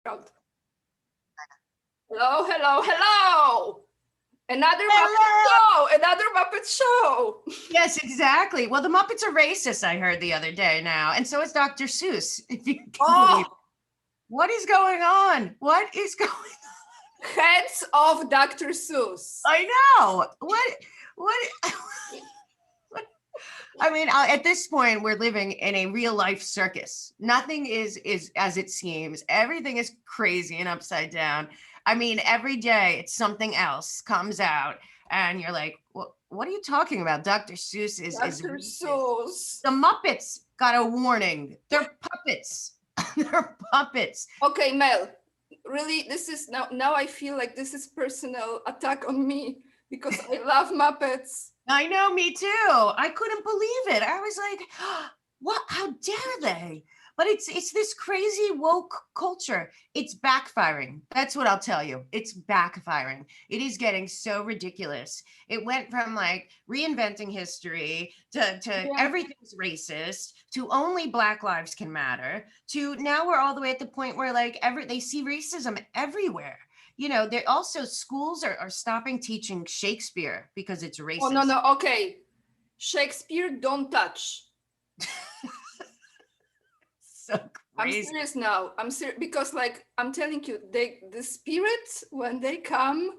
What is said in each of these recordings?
Hello, hello, hello. Another Muppet Hello. show, another Muppet show. Yes, exactly. Well, the Muppets are racist, I heard the other day now, and so is Dr. Seuss, if you can believe it. Oh, What is going on? What is going heads of Dr. Seuss. I know. What I mean, at this point, we're living in a real life circus. Nothing is as it seems. Everything is crazy and upside down. I mean, every day it's something else comes out, and you're like, what are you talking about? Dr. Seuss is Dr. racist. Seuss. The Muppets got a warning. They're puppets. They're puppets. Okay, Mel, really, this is now I feel like this is personal attack on me because I love Muppets. I know, me too. I couldn't believe it. I was like, what? How dare they? But it's this crazy woke culture. It's backfiring. That's what I'll tell you. It's backfiring. It is getting so ridiculous. It went from like reinventing history to Yeah. everything's racist to only Black lives can matter to now we're all the way at the point where like they see racism everywhere. There also schools are stopping teaching Shakespeare because it's Oh, no, racist. no, okay. Shakespeare, don't touch. So I'm crazy. serious now. I'm serious because, like, I'm telling you, the spirits when they come,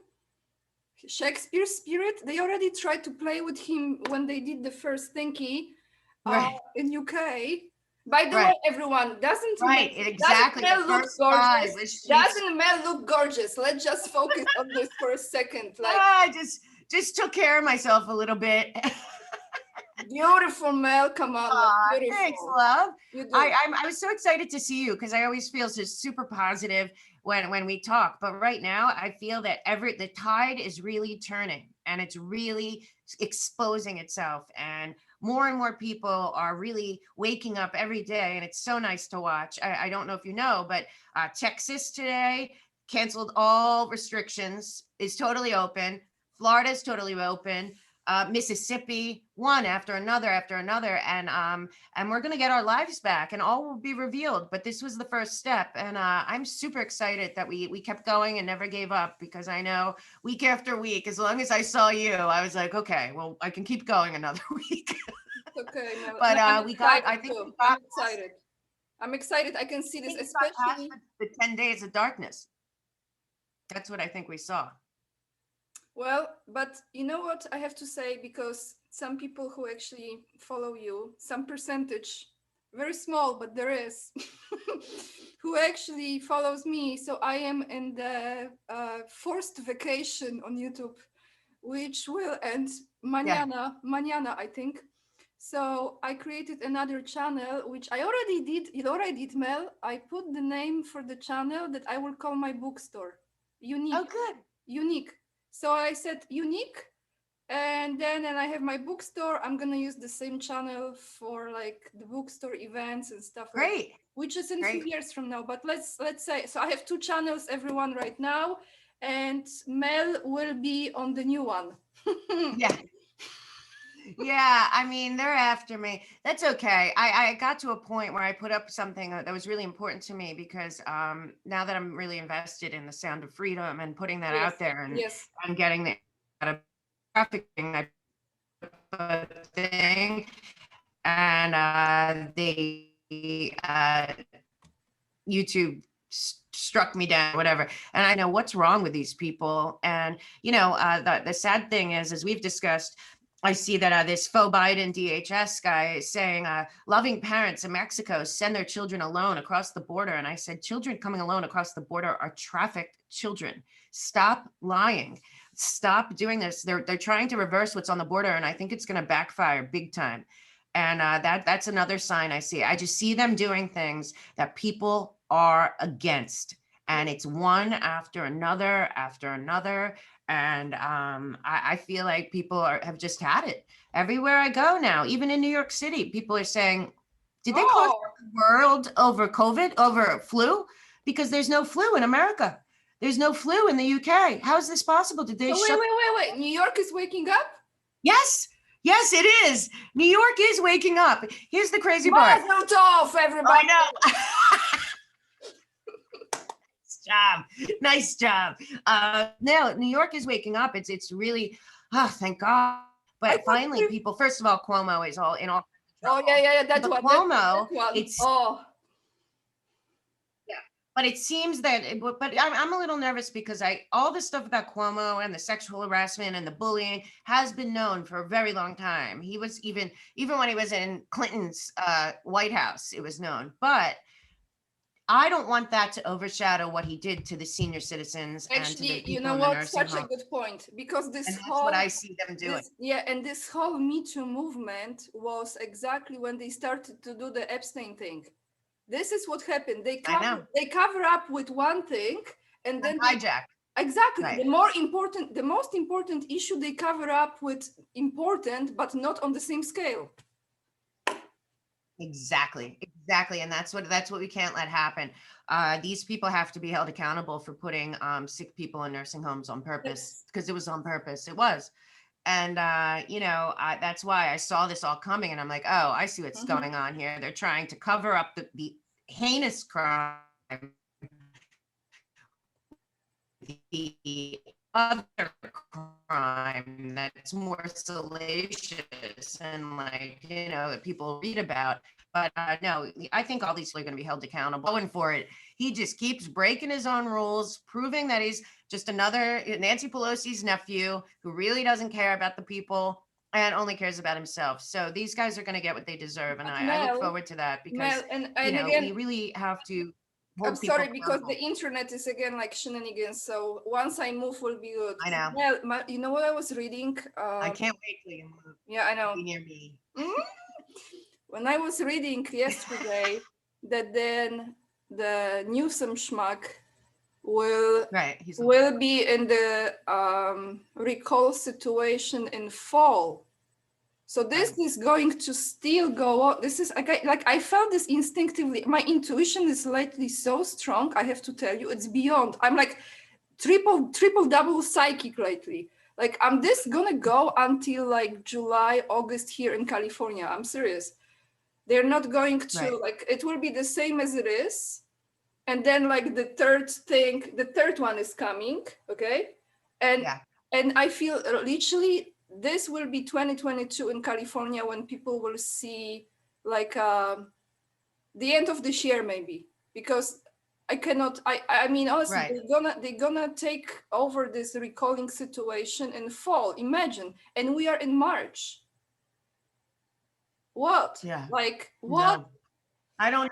Shakespeare's spirit, they already tried to play with him when they did the first thingy Right, in UK. By the way, right, everyone, right. doesn't Exactly. The Mel look first try gorgeous? was Shakespeare. Doesn't Mel look gorgeous? Let's just focus on this for a second. Like, I just took care of myself a little bit. beautiful Mel, come on, like Thanks, beautiful. love. You do. I was so excited to see you because I always feel just super positive when we talk. But right now, I feel that the tide is really turning and it's really exposing itself, and more people are really waking up every day, and it's so nice to watch. I don't know if you know, but Texas today canceled all restrictions, is totally open. Florida's totally open. Mississippi, one after another, and we're gonna get our lives back, and all will be revealed. But this was the first step, and I'm super excited that we kept going and never gave up, because I know week after week, as long as I saw you, I was like, okay, well, I can keep going another week. Okay, Mel. But No, I'm I excited think too. we I'm got past excited. I'm excited. I can see I this, think we got past especially. the 10 days of darkness. That's what I think we saw. Well, but you know what I have to say, because some people who actually follow you, some percentage, very small, but there is, who actually follows me. So I am in the forced vacation on YouTube, which will end Yeah, mañana, I think. So I created another channel, which I already did. You already did, Mel. I put the name for the channel that I will call my bookstore. oh Unique, good. unique. So I said unique, and then I have my bookstore. I'm gonna use the same channel for like the bookstore events and stuff like that, Great, which is in a few great. years from now. But let's say, so I have two channels, everyone, right now, and Mel will be on the new one. Yeah. Yeah, I mean, they're after me. That's okay. I got to a point where I put up something that was really important to me, because now that I'm really invested in the sound of freedom and putting that Yes, out there, yes. and getting the out of trafficking, I put up a thing, and YouTube struck me down, whatever. And I know what's wrong with these people. And the sad thing is, as we've discussed, I see that this faux Biden DHS guy is saying loving parents in Mexico send their children alone across the border. And I said, children coming alone across the border are trafficked children. Stop lying. Stop doing this. They're trying to reverse what's on the border, and I think it's going to backfire big time. And that's another sign I see. I just see them doing things that people are against, and it's one after another after another. And I feel like people have just had it everywhere I go now. Even in New York City, people are saying, did they close Oh, the world over COVID, over flu? Because there's no flu in America. There's no flu in the UK. How is this possible? Did they so shut? wait. New York is waking up? Yes, yes, it is. New York is waking up. Here's the crazy part. Mazel tov, I everybody. know. job. Nice job. No, New York is waking up. It's really, oh, thank God. I But thought finally, you. people, first of all, Cuomo is all in all Oh trouble. yeah, that But one. That Cuomo, one. it's Oh, yeah. But it seems that, but I'm a little nervous because all this stuff about Cuomo and the sexual harassment and the bullying has been known for a very long time. He was even when he was in Clinton's White House, it was known. But I don't want that to overshadow what he did to the senior citizens and to the actually, you people know in the what? nursing Such a home. good point because And that's what I see them doing. this whole Me Too movement was exactly when they started to do the Epstein thing. This is what happened. I know. They cover up with one thing, and then Hijack. exactly Right. the most important issue they cover up with important, but not on the same scale. Exactly. And that's what we can't let happen. These people have to be held accountable for putting sick people in nursing homes on purpose, Yes. because it was on purpose. It was. And that's why I saw this all coming, and I'm like, oh, I see what's Mhm. going on here. They're trying to cover up the heinous crime, the other crime that's more salacious and, like, that people read about. But no, I think all these people are going to be held accountable. Going for it, he just keeps breaking his own rules, proving that he's just another Nancy Pelosi's nephew who really doesn't care about the people and only cares about himself. So these guys are going to get what they deserve, and I look forward to that, because And we again, really have to I'm hold people sorry because the accountable. internet is again like shenanigans. So once I move, will be good. I know. Well, you know what I was reading? I can't wait till you move. Yeah, I know. Be near me. Mm. When I was reading yesterday that then the Newsom schmuck will Right. will be in the recall situation in fall. So this Right. is going to still go on. This is like I felt this instinctively. My intuition is lately so strong. I have to tell you, it's beyond. I'm like triple double psychic lately. Like I'm this gonna go until like July, August here in California. I'm serious. They're not going to Right. like it will be the same as it is. And then like the third one is coming, okay? And Yeah. and I feel literally this will be 2022 in California when people will see like the end of this year maybe because I mean honestly Right. they're gonna take over this recalling situation in fall, imagine, and we are in March. What? Yeah. Like what? No. I don't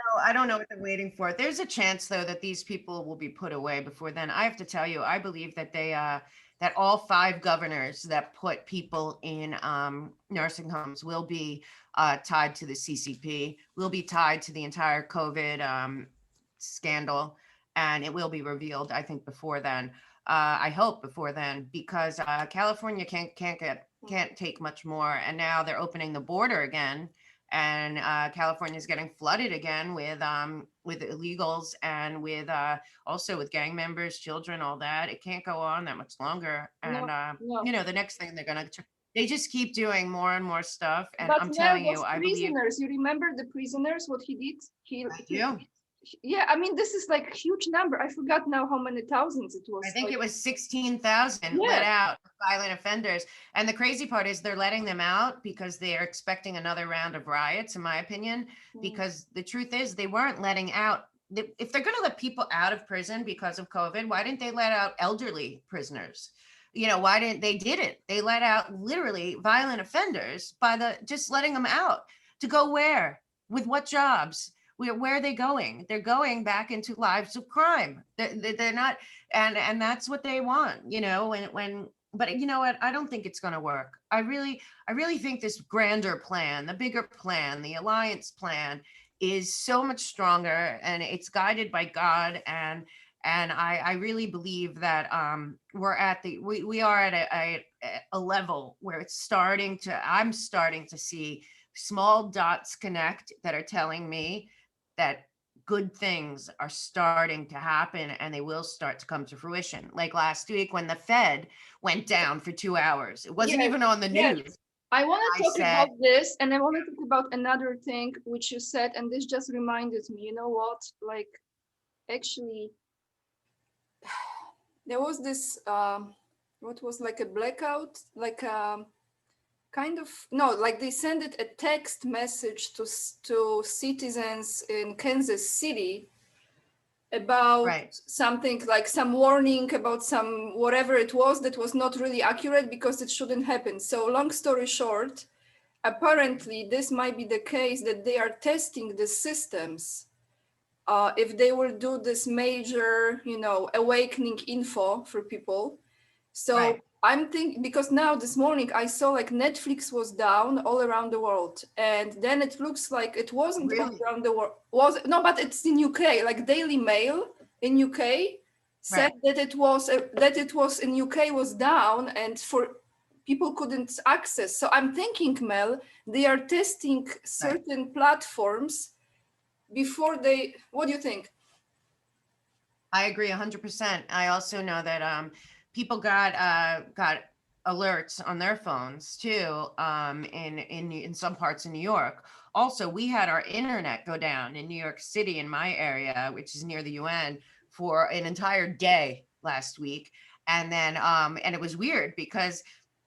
know what they're waiting for. There's a chance, though, that these people will be put away before then. I have to tell you, I believe that that all 5 governors that put people in nursing homes will be tied to the CCP, will be tied to the entire COVID scandal, and it will be revealed, I think, before then. I hope before then, because California can't take much more, and now they're opening the border again, and California is getting flooded again with illegals and with also with gang members, children, all that. It can't go on that much longer. And No. the next thing they just keep doing more and more stuff. And But I'm Mel, telling you, those I believe prisoners, you remember the prisoners, what he did? I do. Yeah, I mean, this is like huge number. I forgot now how many thousands it was. I think Like, it was 16,000 let yeah. out, violent offenders. And the crazy part is they're letting them out because they are expecting another round of riots, in my opinion, because the truth is they weren't letting out. If they're going to let people out of prison because of COVID, why didn't they let out elderly prisoners? Why didn't they didn't? They let out literally violent offenders by just letting them out to go where? With what jobs? Where are they going? They're going back into lives of crime. They're not, and that's what they want, but you know what? I don't think it's going to work. I really think this grander plan, the bigger plan, the alliance plan is so much stronger, and it's guided by God. And I really believe that we are at a level where I'm starting to see small dots connect that are telling me that good things are starting to happen, and they will start to come to fruition. Like last week when the Fed went down for 2 hours, it wasn't Yes, even on the yes. news. I want I to talk said, about this, and I want to talk about another thing which you said, and this just reminded me. You know what? Like, actually, there was this what was like a blackout, like kind of, no, like they sent it a text message to citizens in Kansas City about Right. something, like some warning about some whatever it was that was not really accurate because it shouldn't happen. So long story short, apparently this might be the case that they are testing the systems, if they will do this major, awakening info for people. So Right. I'm thinking, because now this morning I saw like Netflix was down all around the world, and then it looks like it wasn't all Really? around the world. Was no, but it's in UK. Like Daily Mail in UK said Right. that it was in UK was down, and for people couldn't access. So I'm thinking, Mel, they are testing Right. certain platforms before they. What do you think? I agree 100%. I also know that people got alerts on their phones too, in some parts in New York. Also, we had our internet go down in New York City, in my area, which is near the UN, for an entire day last week. And then and it was weird because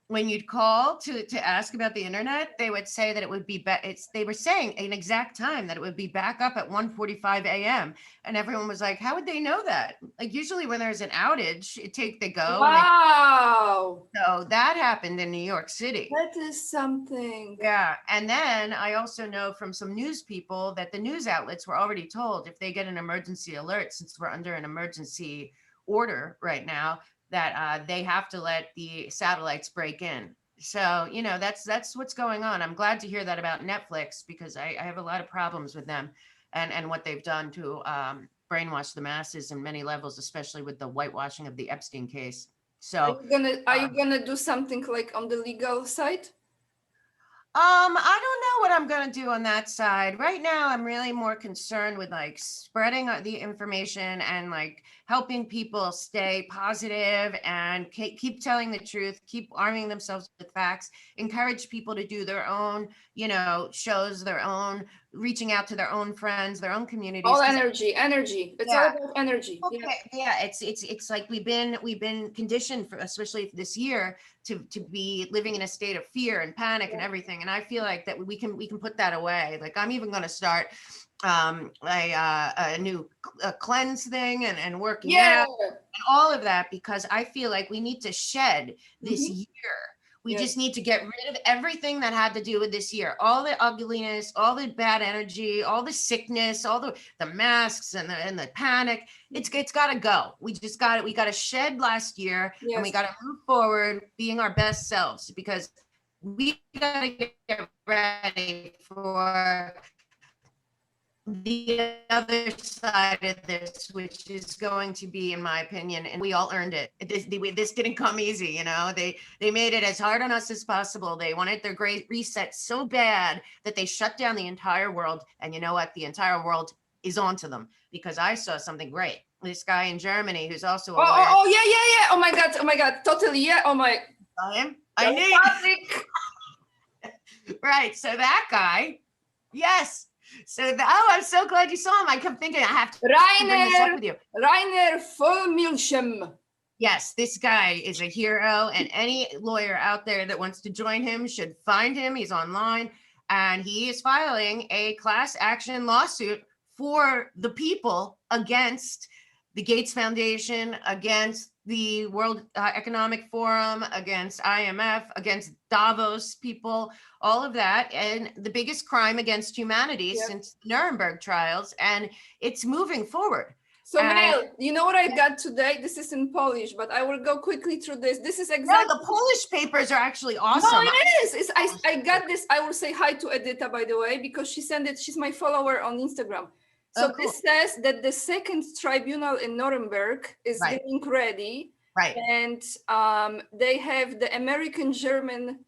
when you'd call to ask about the internet, they would say that it would be they were saying an exact time that it would be back up at 1:45 a.m. And everyone was like, how would they know that? Like usually when there's an outage, they go and they. Wow, So that happened in New York City. that is something. Yeah. And then I also know from some news people that the news outlets were already told if they get an emergency alert, since we're under an emergency order right now, that they have to let the satellites break in. So, that's what's going on. I'm glad to hear that about Netflix because I have a lot of problems with them and what they've done to brainwash the masses in many levels, especially with the whitewashing of the Epstein case. Are So, you gonna are you um, gonna do something like on the legal side? I don't know what I'm gonna do on that side. Right now, I'm really more concerned with like spreading the information and like helping people stay positive and keep telling the truth, keep arming themselves with facts, encourage people to do their own, shows, their own, reaching out to their own friends, their own communities. All Because energy. It's all yeah, about energy. Yeah. okay, yeah, it's like we've been conditioned for, especially this year, to be living in a state of fear and panic and everything. And I feel like that we can put that away. Like I'm even going to start a new cleanse thing and working Yeah. out and all of that because I feel like we need to shed this Mm-hmm. year. We just Yes. need to get rid of everything that had to do with this year, all the ugliness, all the bad energy, all the sickness, all the masks and the panic. It's got to go. We got to shed last year and we Yes. got to move forward being our best selves because we got to get ready for the other side of this, which is going to be, in my opinion, and we all earned it. This didn't come easy, They made it as hard on us as possible. They wanted their great reset so bad that they shut down the entire world. And you know what? The entire world is onto them because I saw something great. This guy in Germany who's also Oh, a oh, lawyer. oh, yeah, yeah, yeah. Oh my God. Oh my God. Totally. Yeah. Oh my. Saw him. The I knew. Republic. Right. So that guy, yes. Oh, I'm so glad you saw him. I kept thinking I have to bring this up Rainer. with you. Rainer Vollmilchem. Yes, this guy is a hero, and any lawyer out there that wants to join him should find him. He's online, and he is filing a class action lawsuit for the people against the Gates Foundation, against the World Economic Forum, against IMF, against Davos people, all of that, and the biggest crime against humanity Yeah. since the Nuremberg trials, and it's moving forward. So And Mel, you know what I got today? This is in Polish, but I will go quickly through this. This is no, exactly. the Polish papers are actually No, awesome. it is. I got this. I will say hi to Edita, by the way, because she sent it. She's my follower on Instagram. So Oh, cool. this says that the second tribunal in Nuremberg is Right. getting ready. Right. And they have the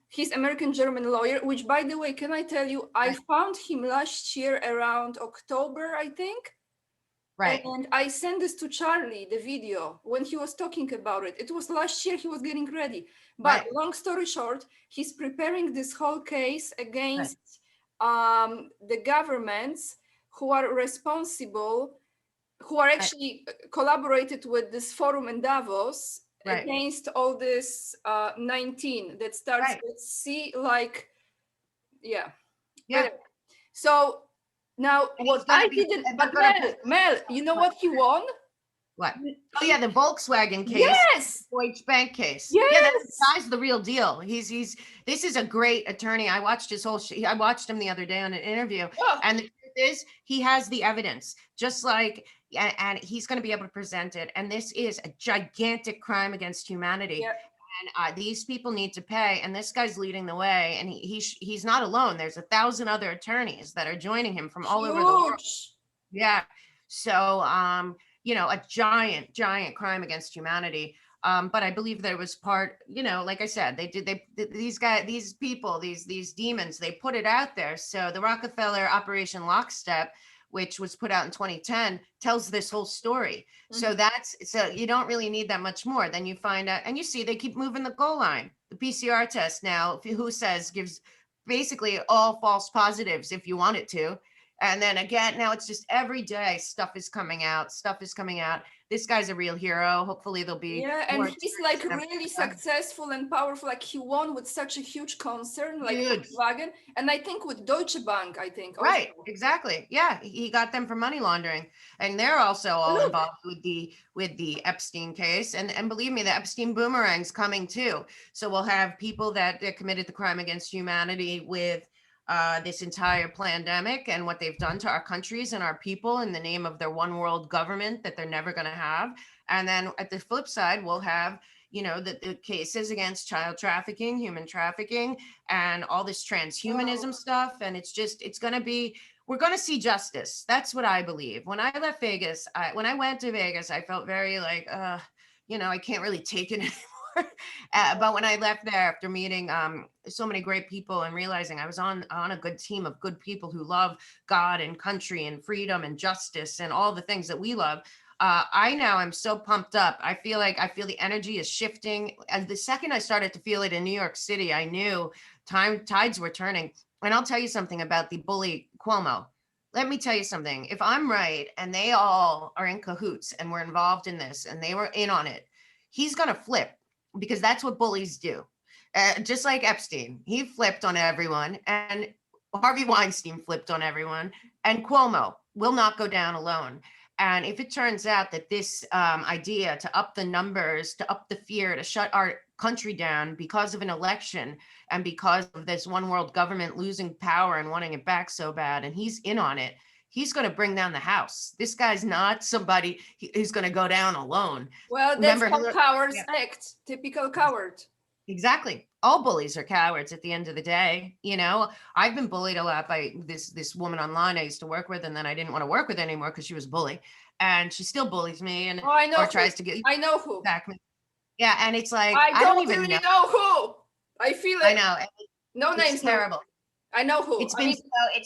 his American German lawyer, which, by the way, can I tell you, I found him last year around October, I think. Right. And I sent this to Charlie, the video, when he was talking about it. It was last year, he was getting ready. But long story short, he's preparing this whole case against the governments who are responsible who are actually collaborated with this forum in Davos Right. against all this 19 that starts Right. with C, like, yeah. Yeah. Anyway, so now And he's what gonna I be, didn't, and they're but gonna Mel, you know what he won? what? Oh He, yeah, the Volkswagen case, yes, Deutsche Bank case. Yeah, that yes. guy's the real deal. He's this is a great attorney. I watched his whole I watched him the other day on an interview, Oh, and the truth is he has the evidence, just like and he's going to be able to present it. And this is a gigantic crime against humanity. yeah, And these people need to pay, and this guy's leading the way, and he's not alone. There's 1,000 other attorneys that are joining him from all over the world. huge. Yeah. So, a giant, giant crime against humanity. But I believe that it was part, like I said, these people, these demons, they put it out there. So the Rockefeller Operation Lockstep, which was put out in 2010, tells this whole story. So so you don't really need that much more. Then you find out, and you see they keep moving the goal line. The PCR test now, who says gives basically all false positives if you want it to. And then again, now it's just every day stuff is coming out. This guy's a real hero. Hopefully there'll be Yeah, and more he's like attorneys really and successful and powerful. Like he won with such a huge concern, like huge. Volkswagen, and I think with Deutsche Bank, I think also. Right, exactly. Yeah, he got them for money laundering, and they're also all Look, involved with the Epstein case. And believe me, the Epstein boomerang's coming too. So we'll have people that committed the crime against humanity with this entire pandemic and what they've done to our countries and our people in the name of their one world government that they're never going to have. And then at the flip side, we'll have the cases against child trafficking, human trafficking, and all this transhumanism stuff. And we're going to see justice. That's what I believe. When I left Vegas, when I went to Vegas, I felt very like, I can't really take it anymore. But when I left there after meeting so many great people and realizing I was on a good team of good people who love God and country and freedom and justice and all the things that we love, I now am so pumped up. I feel the energy is shifting. And the second I started to feel it in New York City, I knew tides were turning. And I'll tell you something about the bully Cuomo. Let me tell you something. If I'm right and they all are in cahoots and were involved in this and they were in on it, he's going to flip, because that's what bullies do. Just like Epstein, he flipped on everyone, and Harvey Weinstein flipped on everyone, and Cuomo will not go down alone. And if it turns out that this idea to up the numbers, to up the fear, to shut our country down because of an election and because of this one world government losing power and wanting it back so bad, and he's in on it, he's going to bring down the house. This guy's not somebody who's going to go down alone. well, that's how cowards act. Typical coward. Exactly. All bullies are cowards at the end of the day. I've been bullied a lot by this woman online I used to work with, and then I didn't want to work with anymore because she was a bully, and she still bullies me and I know or tries to get I know who. back me. Yeah, and it's like I don't even really know who. I feel it. I know. No names. It's terrible. I know who. It's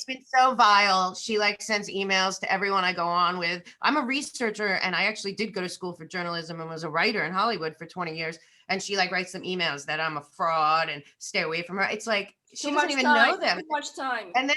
been so vile. She sends emails to everyone I go on with. I'm a researcher, and I actually did go to school for journalism and was a writer in Hollywood for 20 years. And she writes them emails that I'm a fraud and stay away from her. It's like she doesn't even know them. Too much time. And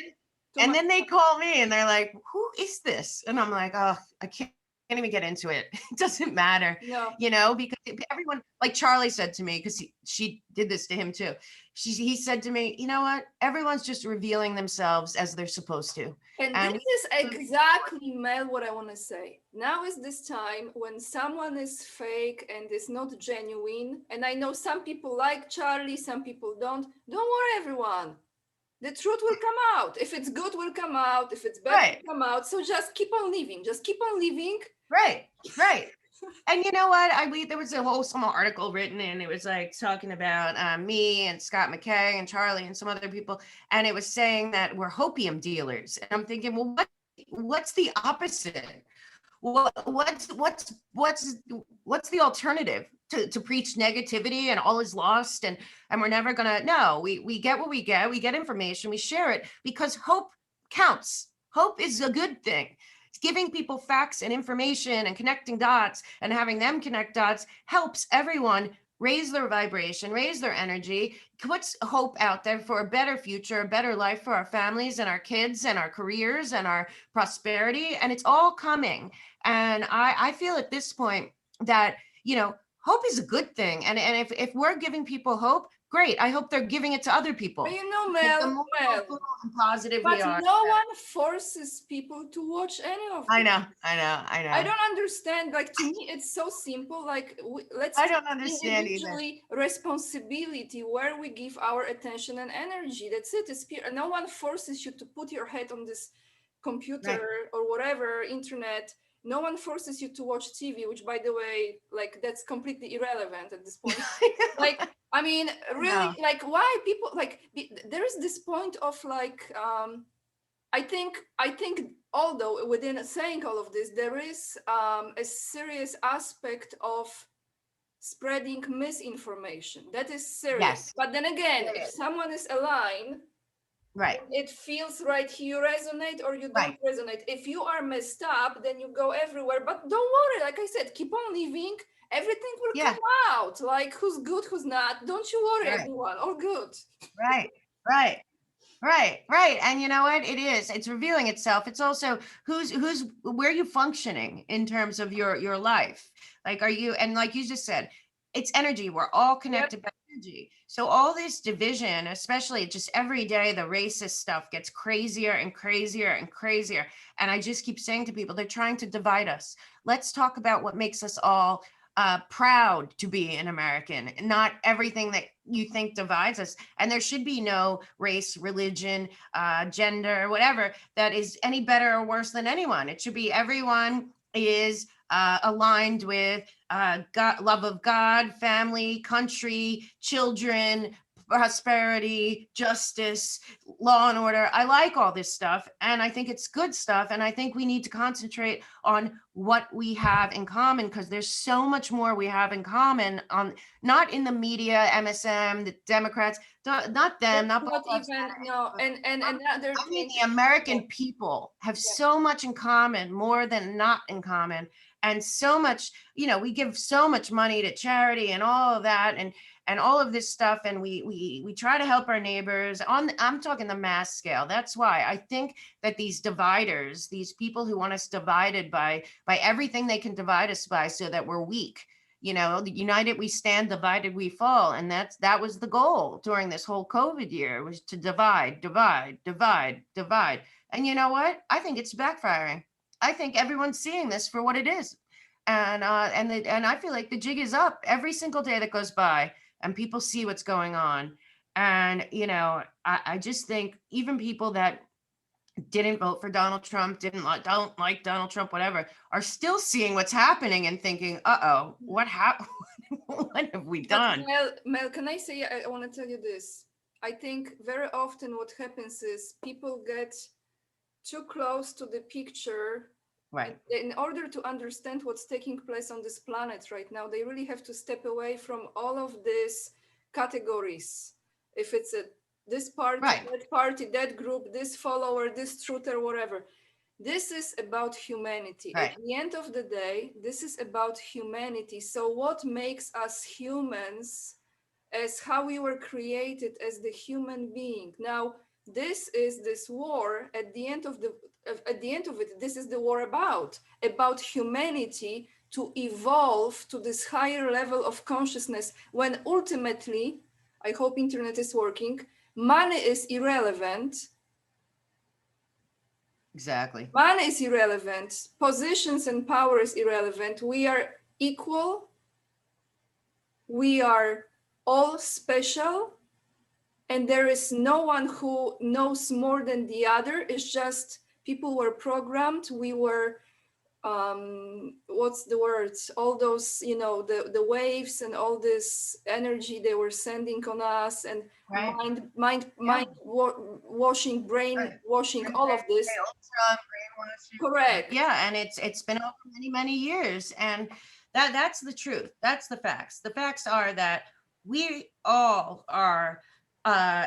then they call me and they're like, "Who is this?" And I'm like, "Oh, I can't even get into it. It doesn't matter." No. Because everyone, like Charlie said to me, because she did this to him too. He said to me, "You know what? Everyone's just revealing themselves as they're supposed to." And this is exactly, Mel, what I want to say. Now is this time when someone is fake and is not genuine. And I know some people like Charlie, some people don't. Don't worry, everyone. The truth will come out. If it's good, will come out. If it's bad, will come out. So just keep on living. Just keep on living. Right. And you know what? There was a whole small article written, and it was talking about me and Scott McKay and Charlie and some other people, and it was saying that we're hopium dealers. And I'm thinking, well, what's the opposite? What's the alternative to preach negativity and all is lost and we're never gonna? No, we get what we get. We get information. We share it because hope counts. Hope is a good thing. Giving people facts and information and connecting dots and having them connect dots helps everyone raise their vibration, raise their energy, puts hope out there for a better future, a better life for our families and our kids and our careers and our prosperity. And it's all coming. And I feel at this point that, hope is a good thing. And if we're giving people hope, great. I hope they're giving it to other But people. you know, Because the Mel, more Mel, hopeful and positive we but are, no the better. one forces people to watch any of I this. know, I know, I I know. don't understand. Like, to me, it's so simple. Like, let's I take don't understand either. individually responsibility where we give our attention and energy. That's it. No one forces you to put your head on this computer Right. or whatever, internet. No one forces you to watch TV, which, by the way, like, that's completely irrelevant at this point. Like, I mean, I really, know. like, why people like there is this point of like I think although within saying all of this, there is a serious aspect of spreading misinformation. That is serious. Yes, But then again, there if is. someone is aligned, Right, it feels right, you resonate or you don't right. resonate. If you are messed up, then you go everywhere. But don't worry, like I said, keep on living. Everything will Yeah, come out. Like, who's good, who's not. Don't you worry, right, everyone. All good. right, right. Right, right. And you know what? It is. It's revealing itself. It's also who's where you functioning in terms of your life. Like, are you, and like you just said, it's energy. We're all Yep. connected by energy. So all this division, especially just every day, the racist stuff gets crazier and crazier and crazier. And I just keep saying to people, they're trying to divide us. Let's talk about what makes us all proud to be an American, not everything that you think divides us. And there should be no race, religion, gender, whatever that is any better or worse than anyone. It should be everyone is aligned with God, love of God, family, country, children, prosperity, justice, law and order. I like all this stuff, and I think it's good stuff. And I think we need to concentrate on what we have in common, because there's so much more we have in common, on not in the media, MSM, the Democrats, not them, That's not Black not Lives even Matter. no. And another I mean, thing. the Yeah, American people have yeah. so much in common, more than not in common, and so much, we give so much money to charity and all of that, and all of this stuff, and we try to help our neighbors on, I'm talking the mass scale. That's why I think that these dividers, these people who want us divided by everything they can divide us by, so that we're weak. United we stand, divided we fall. And that was the goal during this whole COVID year, was to divide, divide, divide, divide. And you know what? I think it's backfiring. I think everyone's seeing this for what it is. And I feel like the jig is up every single day that goes by, and people see what's going on. And I just think even people that didn't vote for Donald Trump, don't like Donald Trump, whatever, are still seeing what's happening and thinking, "Uh-oh, what happened? What have we But done?" Mel, can I say, I want to tell you this. I think very often what happens is people get too close to the picture. And Right, in order to understand what's taking place on this planet right now, they really have to step away from all of these categories. If it's this right, party, that group, this follower, this truther, whatever. This is about humanity. At right, the end of the day, this is about humanity. So what makes us humans, as how we were created as the human being. Now, this war at the end of it, this is the war about humanity to evolve to this higher level of consciousness, when ultimately, I hope internet is working, money is irrelevant. exactly. Money is irrelevant, positions and power is irrelevant. We are equal, we are all special, and there is no one who knows more than the other. It's just people were programmed. We were what's the words, all those, the waves and all this energy they were sending on us, and Right, mind yeah, washing, brain right. washing, And all of this. ultra brainwashing. Correct. Yeah, and it's been over many, many years, and that's the truth. That's the facts. The facts are that we all are,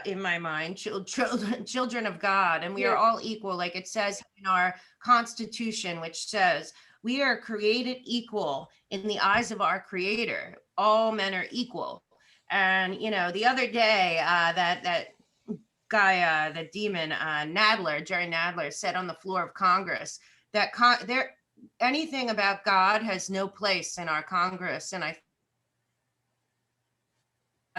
in my mind, children of God, and we are Yes. all equal, like it says in our Constitution, which says we are created equal in the eyes of our Creator. All men are equal. And the other day, that guy, the demon, Jerry Nadler, said on the floor of Congress that anything about God has no place in our Congress, and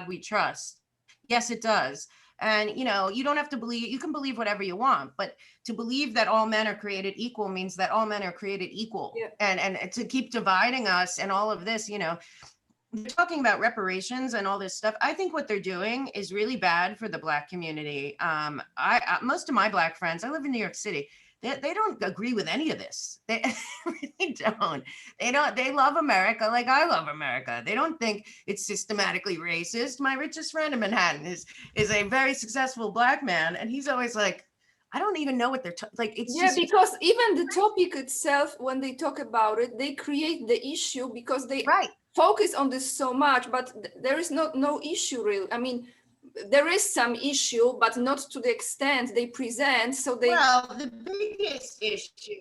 we trust. Yes, it does. And you don't have to believe, you can believe whatever you want, but to believe that all men are created equal means that all men are created equal. Yeah. And to keep dividing us and all of this, they're talking about reparations and all this stuff. I think what they're doing is really bad for the Black community. I most of my Black friends, I live in New York City, they don't agree with any of this. They really don't. They love America like I love America. They don't think it's systematically racist. My richest friend in Manhattan is a very successful Black man, and he's always like, I don't even know what they're like. It's Yeah, just because even the topic itself, when they talk about it, they create the issue because they right. focus on this so much, but there is no issue really. I mean, there is some issue, but not to the extent they present. So they Well, the biggest issue,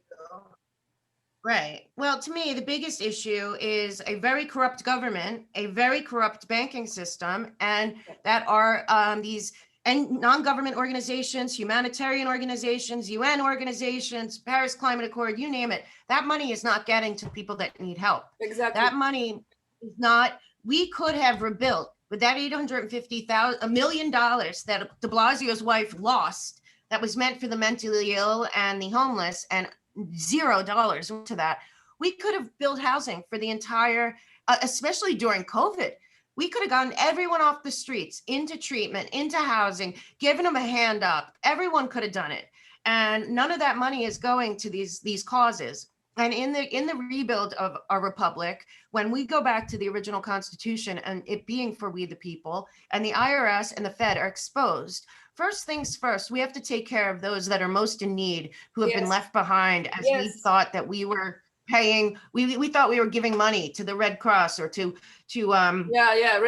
right. Well, to me, the biggest issue is a very corrupt government, a very corrupt banking system, and that are these and non-government organizations, humanitarian organizations, UN organizations, Paris Climate Accord, you name it. That money is not getting to people that need help. exactly. That money is not, we could have rebuilt with that $850,000 million that de Blasio's wife lost, that was meant for the mentally ill and the homeless, and $0 to that. We could have built housing for the entire, especially during COVID. We could have gotten everyone off the streets into treatment, into housing, given them a hand up. Everyone could have done it. And none of that money is going to these causes. And in the rebuild of our republic, when we go back to the original Constitution and it being for we the people, and the IRS and the Fed are exposed, first things first, we have to take care of those that are most in need, who have been left behind, as we thought that we were paying. We thought we were giving money to the Red Cross or to really,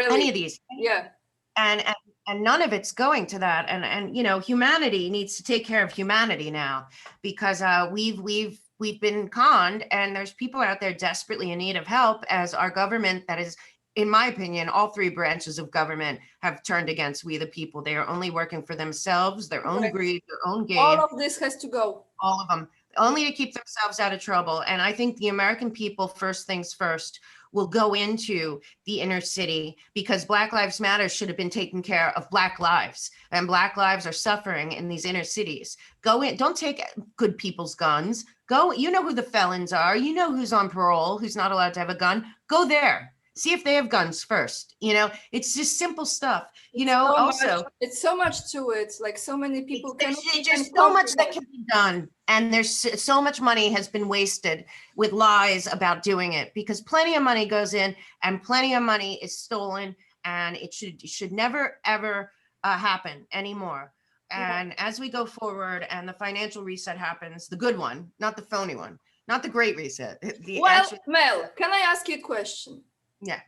any of these. And none of it's going to that. And humanity needs to take care of humanity now, because we've been conned, and there's people out there desperately in need of help, as our government, that is, in my opinion, all three branches of government have turned against we the people. They are only working for themselves, their own greed, their own gain. All of this has to go. All of them, only to keep themselves out of trouble. And I think the American people, first things first, will go into the inner city, because Black Lives Matter should have been taking care of Black lives, and Black lives are suffering in these inner cities. Go in, don't take good people's guns. Go, you know who the felons are, you know who's on parole, who's not allowed to have a gun. Go there, see if they have guns first. It's just simple stuff. It's so much to it. Like, so many people there's so much that can be done, and there's so much money has been wasted with lies about doing it, because plenty of money goes in and plenty of money is stolen, and it should never ever happen anymore. And as we go forward and the financial reset happens, the good one, not the phony one, not the great reset. Mel, can I ask you a question? Yeah.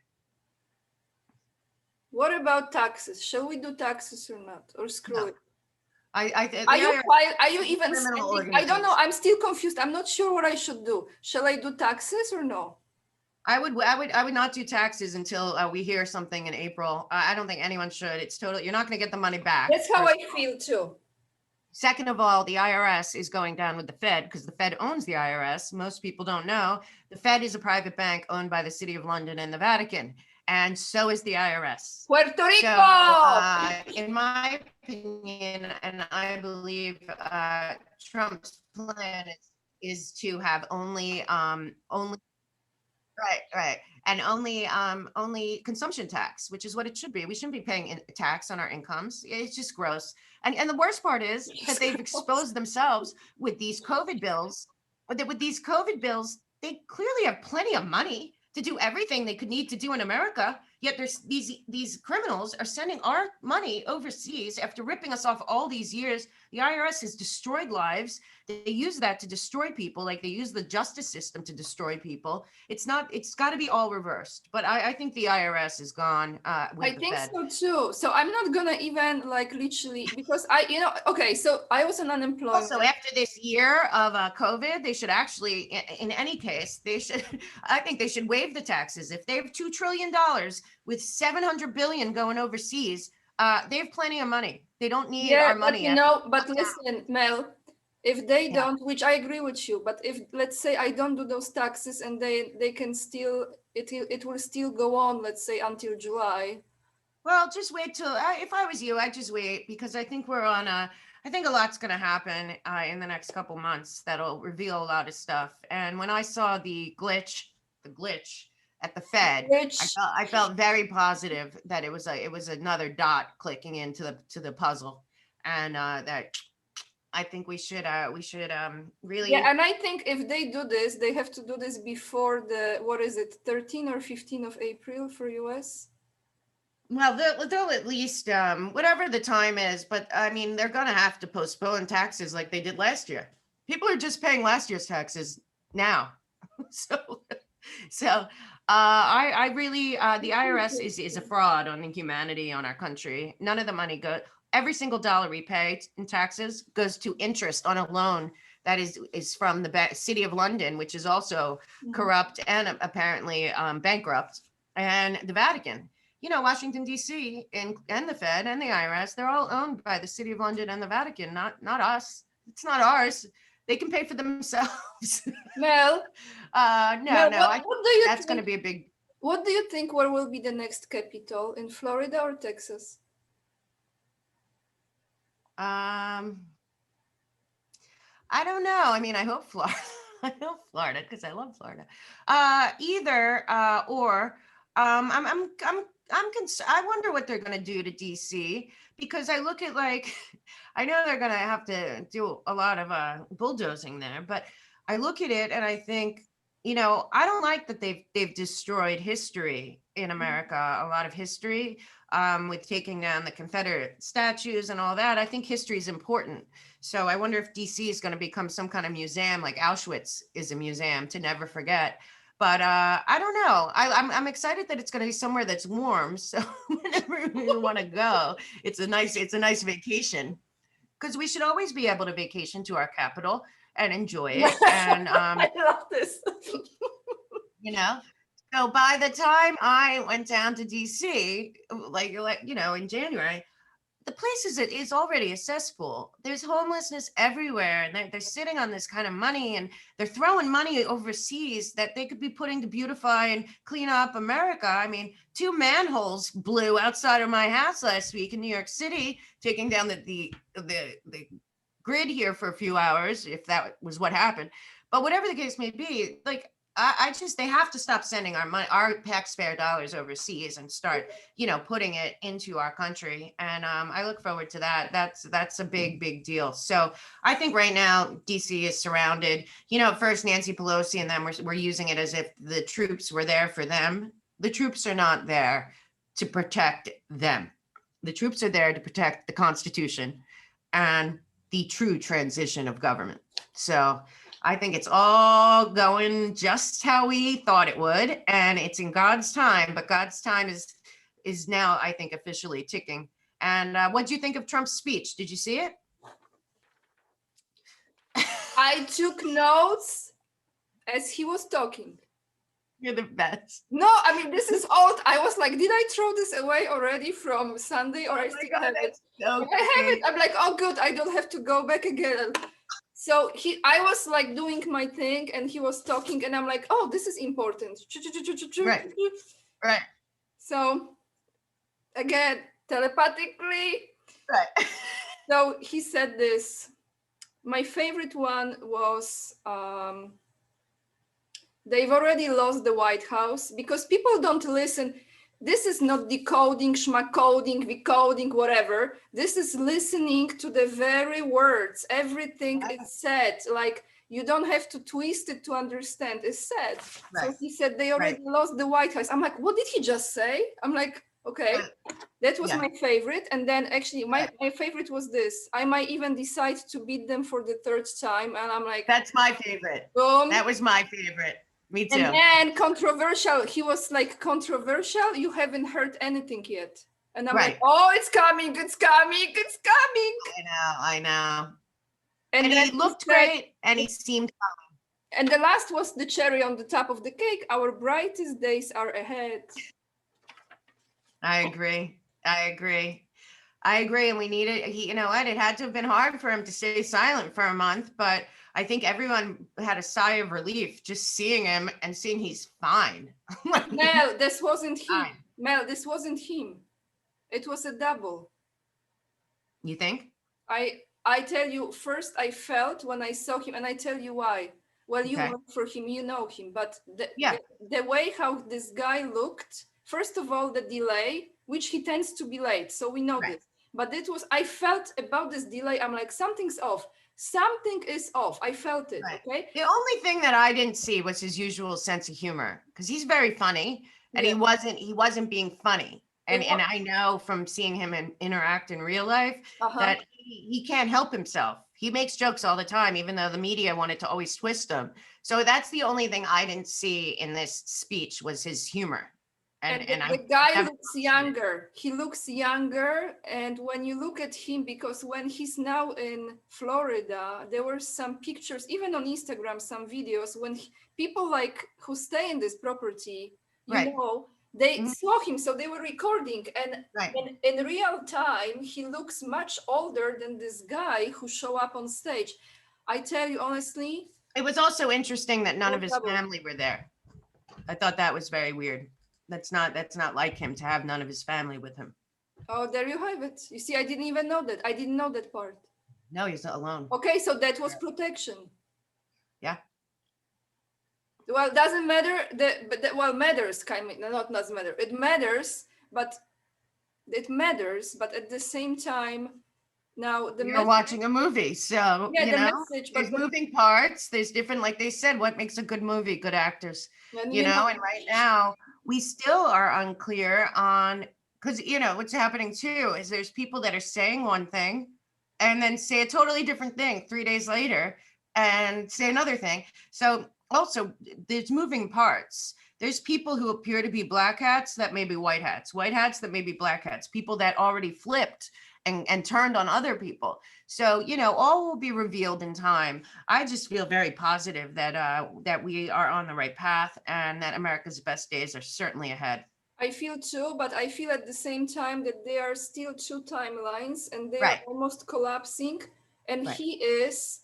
What about taxes? Shall we do taxes or not? Or screw it? Are you even spending? I don't know. I'm still confused. I'm not sure what I should do. Shall I do taxes or no? I would not do taxes until we hear something in April. I don't think anyone should. It's totally, you're not going to get the money back. That's how I feel too. Second of all, the IRS is going down with the Fed, because the Fed owns the IRS. Most people don't know. The Fed is a private bank owned by the City of London and the Vatican. And so is the IRS. Puerto Rico! So, in my opinion, and I believe Trump's plan is to have only right, and only consumption tax, which is what it should be. We shouldn't be paying tax on our incomes. It's just gross. And the worst part is that they've exposed themselves with these COVID bills. With these COVID bills, they clearly have plenty of money to do everything they could need to do in America. Yet there's these criminals are sending our money overseas after ripping us off all these years. The IRS has destroyed lives. They use that to destroy people, like they use the justice system to destroy people. It's got to be all reversed. But I think the IRS is gone. I think so too. So I'm not gonna even literally, because okay, so I was on unemployment. Also, after this year of COVID, they should actually, in any case, I think they should waive the taxes. If they have $2 trillion with $700 billion going overseas, they have plenty of money. They don't need our money. But listen, Mel, If they Yeah. don't, which I agree with you, but if let's say I don't do those taxes and they can still it will still go on, let's say until July. Well, just wait till, if I was you, I'd just wait, because I think we're on a, I think a lot's going to happen in the next couple months that'll reveal a lot of stuff. And when I saw the glitch at the Fed, Which I felt very positive that it was another dot clicking into the puzzle, and that I think we should yeah, really. and I think if they do this, they have to do this before the what is it, 13 or 15 of April for US. Well, they'll at least, whatever the time is, but I mean, they're gonna have to postpone taxes like they did last year. People are just paying last year's taxes now. So, I really, the IRS is a fraud on the humanity on our country. None of the money every single dollar we pay in taxes goes to interest on a loan that is from the City of London, which is also corrupt and apparently bankrupt, and the Vatican. You know, Washington, D.C. and the Fed and the IRS, they're all owned by the City of London and the Vatican, not us. It's not ours. They can pay for themselves. Mel, No, what do you that's going to think? be a big. What do you think? Where will be the next capital, in Florida or Texas? I don't know. I mean, I hope Florida. I hope Florida because I love Florida. Either or. I wonder what they're going to do to DC, because I look at, like, I know they're going to have to do a lot of bulldozing there, but I look at it and I think, you know, I don't like that they've destroyed history in America, a lot of history, with taking down the Confederate statues and all that. I think history is important. So I wonder if DC is going to become some kind of museum, like Auschwitz is a museum to never forget. But I don't know. I'm excited that it's going to be somewhere that's warm. So whenever we want to go, it's a nice vacation, because we should always be able to vacation to our capital and enjoy it. And I love this. you know, so by the time I went down to DC, like you know, in January, the place is already a cesspool. There's homelessness everywhere, and they're sitting on this kind of money, and they're throwing money overseas that they could be putting to beautify and clean up America. I mean, 2 manholes blew outside of my house last week in New York City, taking down the grid here for a few hours, if that was what happened. But whatever the case may be, like, I just, they have to stop sending our money, our taxpayer dollars overseas, and start, you know, putting it into our country. And I look forward to that. That's a big deal. So I think right now DC is surrounded. You know, at first Nancy Pelosi and them were using it as if the troops were there for them. The troops are not there to protect them. The troops are there to protect the Constitution and the true transition of government. So I think it's all going just how we thought it would, and it's in God's time. But God's time is now, I think, officially ticking. And what do you think of Trump's speech? Did you see it? I took notes as he was talking. You're the best. No, I mean, this is old. I was like, did I throw this away already from Sunday, or I still have it? So I have it. I'm like, oh, good. I don't have to go back again. So I was like doing my thing, and he was talking, and I'm like, oh, this is important. Right. Right. So again, telepathically. Right. So he said this. My favorite one was they've already lost the White House, because people don't listen. This is not decoding, schmacoding, decoding, whatever. This is listening to the very words. Everything is said. Like, you don't have to twist it to understand. It's said. Right. So he said they already lost the White House. I'm like, what did he just say? I'm like, okay, that was my favorite. And then actually my favorite was this. I might even decide to beat them for the 3rd time. And I'm like, that's my favorite. Boom. That was my favorite. Me too. And then controversial. He was like, controversial. You haven't heard anything yet. And I'm like, oh, it's coming. It's coming. It's coming. I know. And he looked great, and he seemed calm. And the last was the cherry on the top of the cake. Our brightest days are ahead. I agree. I agree, and we needed. He, you know what? It had to have been hard for him to stay silent for a month, but I think everyone had a sigh of relief just seeing him and seeing he's fine. Like, he's Mel, this wasn't him. fine. Mel, this wasn't him. It was a double. You think? I tell you, first I felt when I saw him, and I tell you why. Well, you Okay. work for him, you know him, but Yeah. the way how this guy looked, first of all, the delay, which he tends to be late, so we know Right. this. But it was, I felt about this delay, I'm like, something's off. Something is off. I felt it, Right. okay? The only thing that I didn't see was his usual sense of humor, because he's very funny, and Yeah. he wasn't being funny. It And was, I know from seeing him interact in real life uh-huh. that he can't help himself. He makes jokes all the time, even though the media wanted to always twist them. So that's the only thing I didn't see in this speech was his humor. And And the I guy never looks seen it. younger. He looks younger. And when you look at him, because when he's now in Florida, there were some pictures, even on Instagram, some videos when people like who stay in this property, you Right. know, they Mhm. saw him, so they were recording. And Right. in real time, he looks much older than this guy who show up on stage. I tell you honestly, It was also interesting that it none was of his double. family were there. I thought that was very weird. That's not like him to have none of his family with him. Oh, there you have it. You see, I didn't even know that. I didn't know that part. No, he's not alone. Okay, so that was protection. Yeah. Well, doesn't matter. Well, matters kind of not doesn't matter. It matters, but it matters. But at the same time, now the You're message. watching a movie, so Yeah, you the know message. there's But moving parts. There's different, like they said, what makes a good movie, good actors. and You know, and right now we still are unclear on, because you know what's happening too is there's people that are saying one thing and then say a totally different thing 3 days later and say another thing. So also there's moving parts. There's people who appear to be black hats that may be white hats that may be black hats, people that already flipped and turned on other people. So, you know, all will be revealed in time. I just feel very positive that we are on the right path and that America's best days are certainly ahead. I feel too, but I feel at the same time that there are still two timelines and they are Right, almost collapsing. And right, he is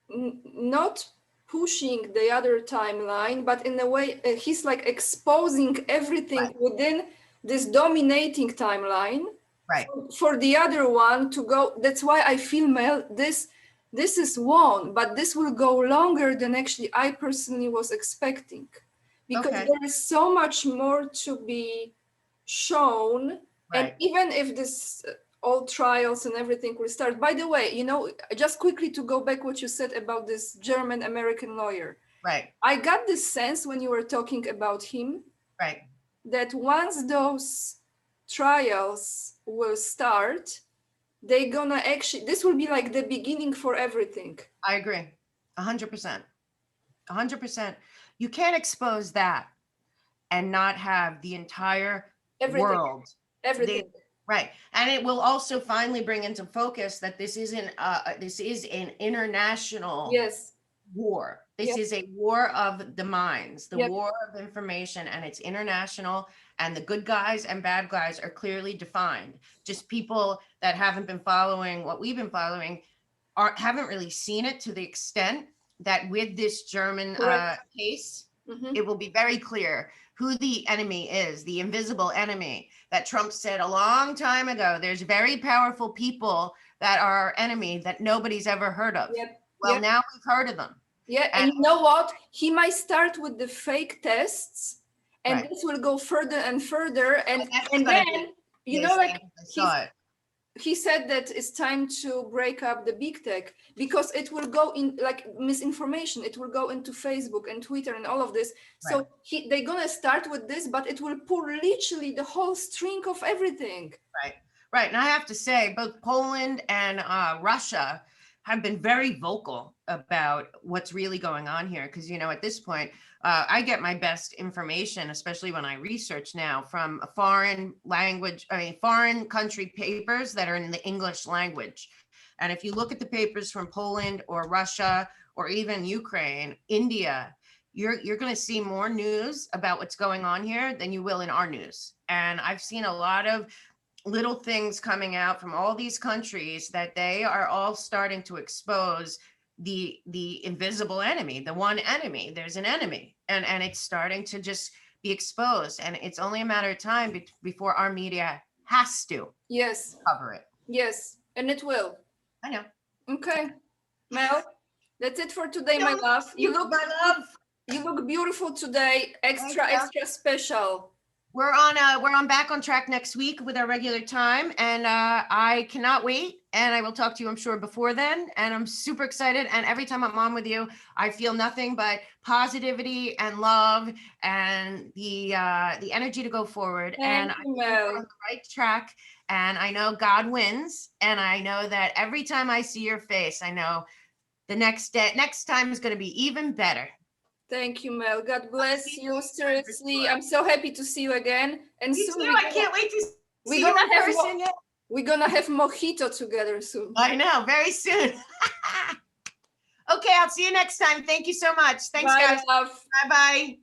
not pushing the other timeline, but in a way, he's like exposing everything right, within this dominating timeline right. for the other one to go. That's why I feel, Mel, this is one, but this will go longer than actually I personally was expecting, because Okay, there is so much more to be shown. And right, even if this all trials and everything will start, by the way, just quickly to go back what you said about this German American lawyer, right, I got this sense when you were talking about him right. that once those trials will start, they're gonna actually, this will be like the beginning for everything. I agree. 100%. 100%. You can't expose that and not have the entire Everything. world. The, Everything. right. And it will also finally bring into focus that this is an international Yes. war. This Yep. is a war of the minds, the Yep. war of information, and it's international. And the good guys and bad guys are clearly defined. Just people that haven't been following what we've been following haven't really seen it to the extent that with this German Correct. case, Mm-hmm. it will be very clear who the enemy is, the invisible enemy that Trump said a long time ago. There's very powerful people that are our enemy that nobody's ever heard of. Yep. Well, Yep. now we've heard of them. Yeah. And And you know what? He might start with the fake tests, and right. this will go further and further. And That's and going to be then, amazing. like I he's saw it. he said that it's time to break up the big tech because it will go in like misinformation. It will go into Facebook and Twitter and all of this. Right. So they're gonna start with this, but it will pull literally the whole string of everything. Right. Right. And I have to say, both Poland and Russia have been very vocal about what's really going on here. Because, you know, at this point, I get my best information, especially when I research now, from a foreign language, foreign country papers that are in the English language. And if you look at the papers from Poland or Russia or even Ukraine, India, you're going to see more news about what's going on here than you will in our news. And I've seen a lot of little things coming out from all these countries that they are all starting to expose the invisible enemy, the one enemy. There's an enemy, and it's starting to just be exposed, and it's only a matter of time before our media has to Yes. cover it. Yes. And it will. I know. Okay. Mel, that's it for today, my love. You look, my love. You look beautiful today. Extra special. We're on back on track next week with our regular time, and I cannot wait. And I will talk to you, I'm sure, before then. And I'm super excited. And every time I'm on with you, I feel nothing but positivity and love and the energy to go forward. Thank you, Mel. We're on the right track. And I know God wins. And I know that every time I see your face, I know the next time is going to be even better. Thank you, Mel. God bless you. Seriously, I'm so happy to see you again. And Me soon too. I can't wait to see you in person. We're gonna have mojito together soon. I know, very soon. Okay, I'll see you next time. Thank you so much. Thanks, Bye, guys. love. Bye-bye.